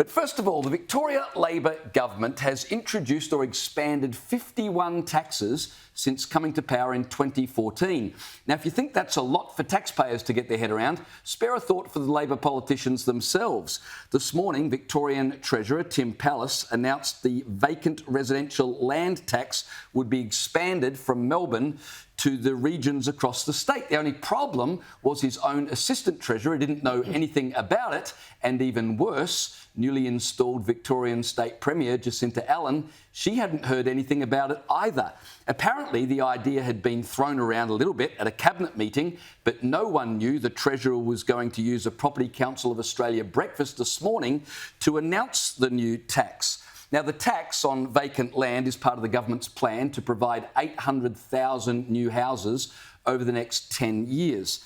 But first of all, the Victoria Labor government has introduced or expanded 51 taxes since coming to power in 2014. Now, if you think that's a lot for taxpayers to get their head around, spare a thought for the Labor politicians themselves. This morning, Victorian Treasurer Tim Pallas announced the vacant residential land tax would be expanded from Melbourne to the regions across the state. The only problem was his own assistant treasurer didn't know anything about it, and even worse, newly installed Victorian State Premier Jacinta Allan, she hadn't heard anything about it either. Apparently, the idea had been thrown around a little bit at a cabinet meeting, but no one knew the Treasurer was going to use a Property Council of Australia breakfast this morning to announce the new tax. Now, the tax on vacant land is part of the government's plan to provide 800,000 new houses over the next 10 years.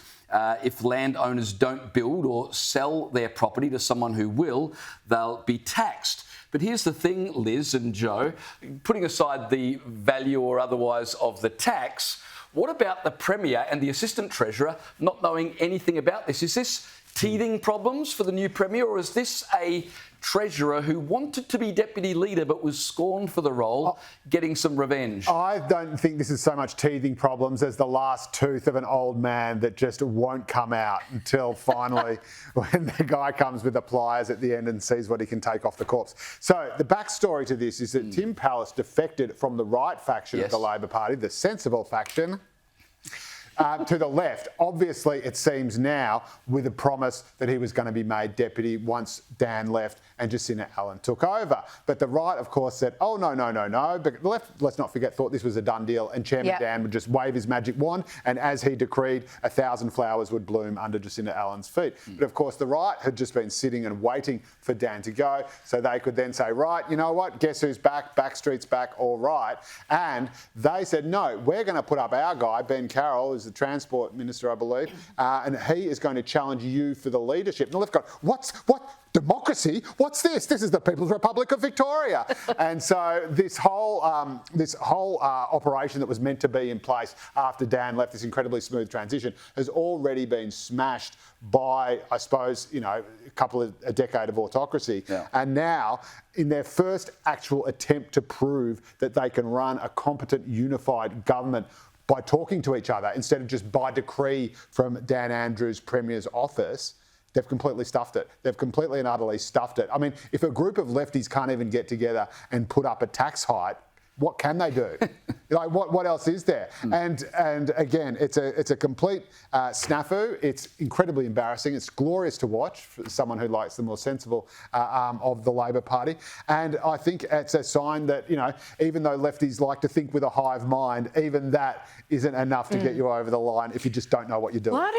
If landowners don't build or sell their property to someone who will, they'll be taxed. But here's the thing, Liz and Joe, putting aside the value or otherwise of the tax, what about the Premier and the Assistant Treasurer not knowing anything about this? Is this teething problems for the new Premier, or is this a Treasurer who wanted to be Deputy Leader but was scorned for the role, getting some revenge? I don't think this is so much teething problems as the last tooth of an old man that just won't come out until finally when the guy comes with the pliers at the end and sees what he can take off the corpse. So the backstory to this is that Tim Pallas defected from the right faction of the Labor Party, the sensible faction, to the left. Obviously, it seems now with a promise that he was going to be made deputy once Dan left and Jacinta Allan took over. But the right, of course, said, oh, no. But the left, let's not forget, thought this was a done deal, and Chairman Dan would just wave his magic wand, and as he decreed, 1,000 flowers would bloom under Jacinta Allan's feet. But of course, the right had just been sitting and waiting for Dan to go, so they could then say, right, you know what, guess who's back? Backstreet's back, all right. And they said, no, we're going to put up our guy, Ben Carroll, who's the Transport Minister, I believe, and he is going to challenge you for the leadership. And the left got, what? Democracy? What's this? This is the People's Republic of Victoria. And so this whole operation that was meant to be in place after Dan left, this incredibly smooth transition, has already been smashed by, I suppose, a decade of autocracy. Yeah. And now, in their first actual attempt to prove that they can run a competent, unified government by talking to each other instead of just by decree from Dan Andrews' Premier's office, they've completely stuffed it. They've completely and utterly stuffed it. I mean, if a group of lefties can't even get together and put up a tax hike, what can they do? What else is there? And again, it's a complete snafu. It's incredibly embarrassing. It's glorious to watch for someone who likes the more sensible arm of the Labor Party. And I think it's a sign that, even though lefties like to think with a hive mind, even that isn't enough to get you over the line if you just don't know what you're doing.